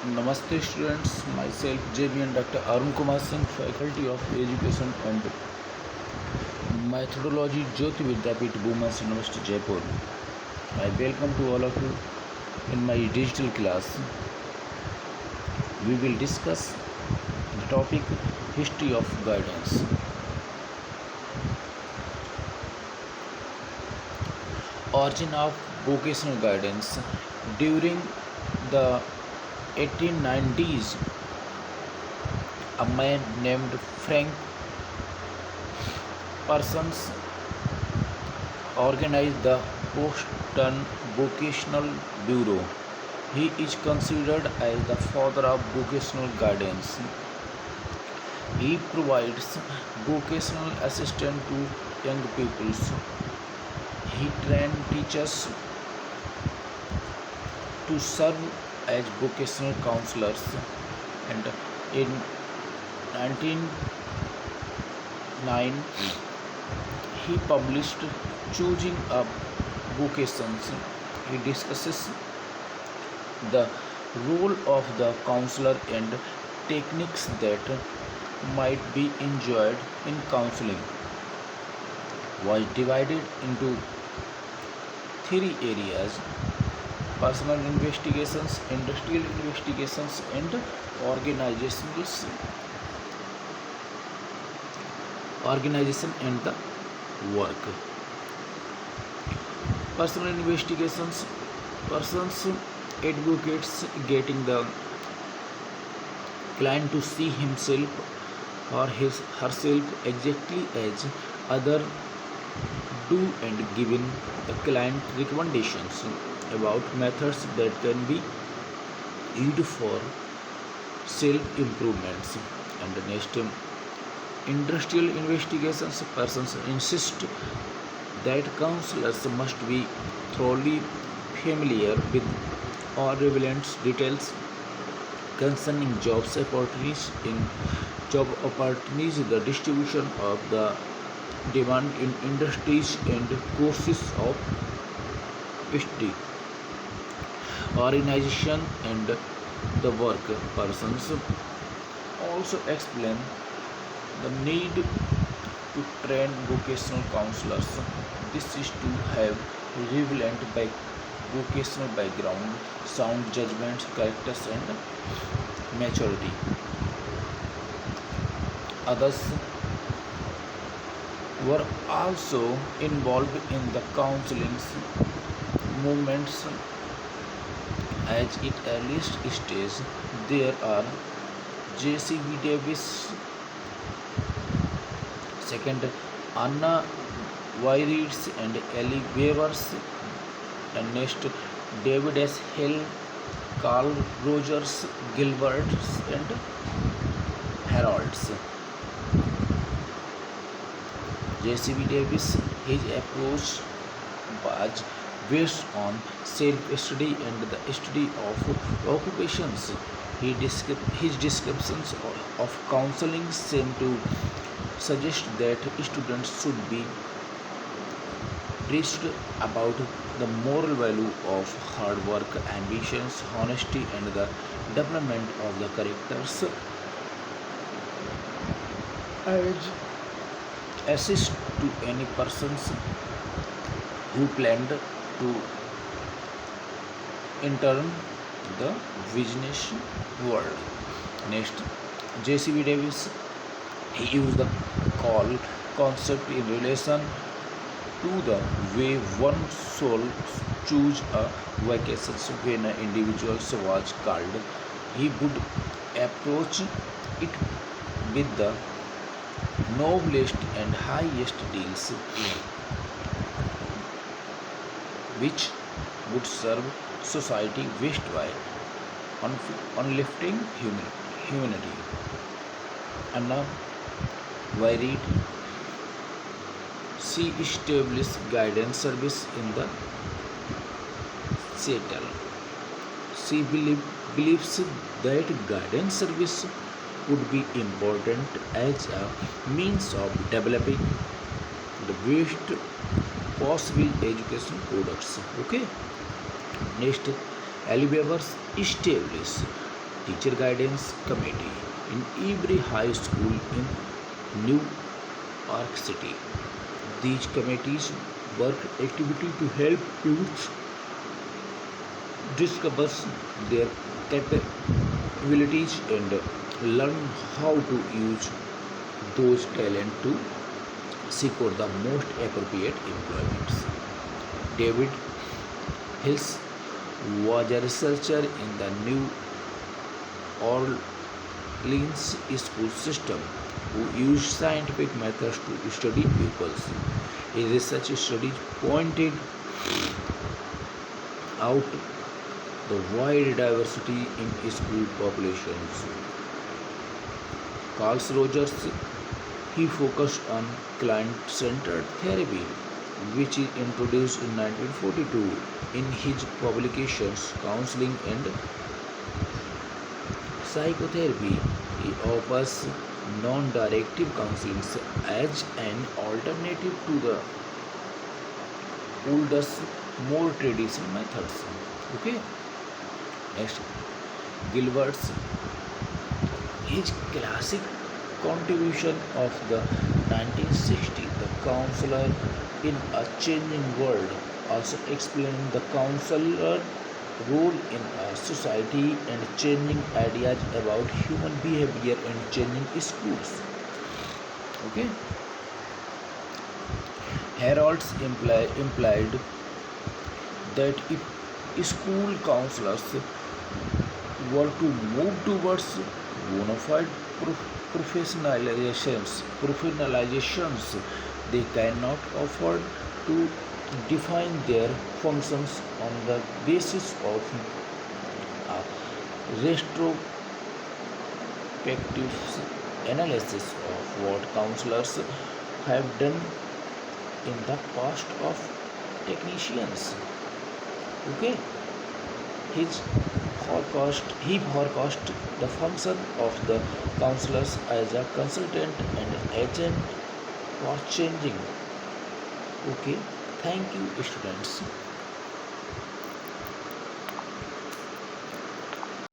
Namaste students, myself JB and Dr. Arun Kumar Singh, Faculty of Education and Methodology, Jyoti Vidyapith, Women's University, Jaipur. I welcome to all of you in my digital class. We will discuss the topic History of Guidance. Origin of vocational guidance. During the 1890s, a man named Frank Parsons organized the Boston Vocational Bureau. He is considered as the father of vocational guidance. He provides vocational assistance to young people. He trained teachers to serve as vocational counselors, and in 1909 he published Choosing a Vocations. He discusses the role of the counselor and techniques that might be enjoyed in counseling. Was divided into three areas: personal investigations, industrial investigations, and organizational organization and the work. Personal investigations: persons advocates getting the client to see himself or herself exactly as other do, and giving the client recommendations about methods that can be used for self improvements. And the next, industrial investigations: persons insist that counselors must be thoroughly familiar with all relevant details concerning job opportunities, the distribution of the demand in industries, and courses of study. Organization and the work: persons also explain the need to train vocational counselors. This is to have relevant vocational background, sound judgment, characters, and maturity. Others were also involved in the counseling movements at its earliest stage. There are J.C.B. Davis, second Anna Weyrids and Ellie Wavers, and next David S. Hill, Carl Rogers, Gilbert, and Harolds. J.C.B. Davis, his approach was based on self-study and the study of occupations. His descriptions of counseling seem to suggest that students should be preached about the moral value of hard work, ambitions, honesty, and the development of the characters as assist to any persons who planned to enter the business world. Next, J.C.B. Davis, he used the call concept in relation to the way one soul choose a vacation. When an individual was called, he would approach it with the noblest and highest deals, which would serve society best by uplifting humanity. Anna Weyried, she established guidance service in the Seattle. She believes that guidance service would be important as a means of developing the best possible education products. Okay. Next, Alibaba established Teacher Guidance Committee in every high school in New York City. These committees work actively to help youth discover their capabilities and learn how to use those talents to secure the most appropriate employments. David Hills was a researcher in the New Orleans school system who used scientific methods to study pupils. His research studies pointed out the wide diversity in school populations. Carl Rogers, he focused on client-centered therapy, which he introduced in 1942 in his publications Counseling and Psychotherapy. He offers non-directive counseling as an alternative to the oldest, more traditional methods. Okay. Next, Gilbert's his classic contribution of the 1960s, The Counselor in a Changing World, also explaining the counselor role in a society and changing ideas about human behavior and changing schools. Okay. Heralds implied that if school counselors were to move towards bona fide professionalizations, they cannot afford to define their functions on the basis of a retrospective analysis of what counselors have done in the past of technicians. Okay. He forecast the function of the counselors as a consultant and agent for changing. Okay, thank you, students.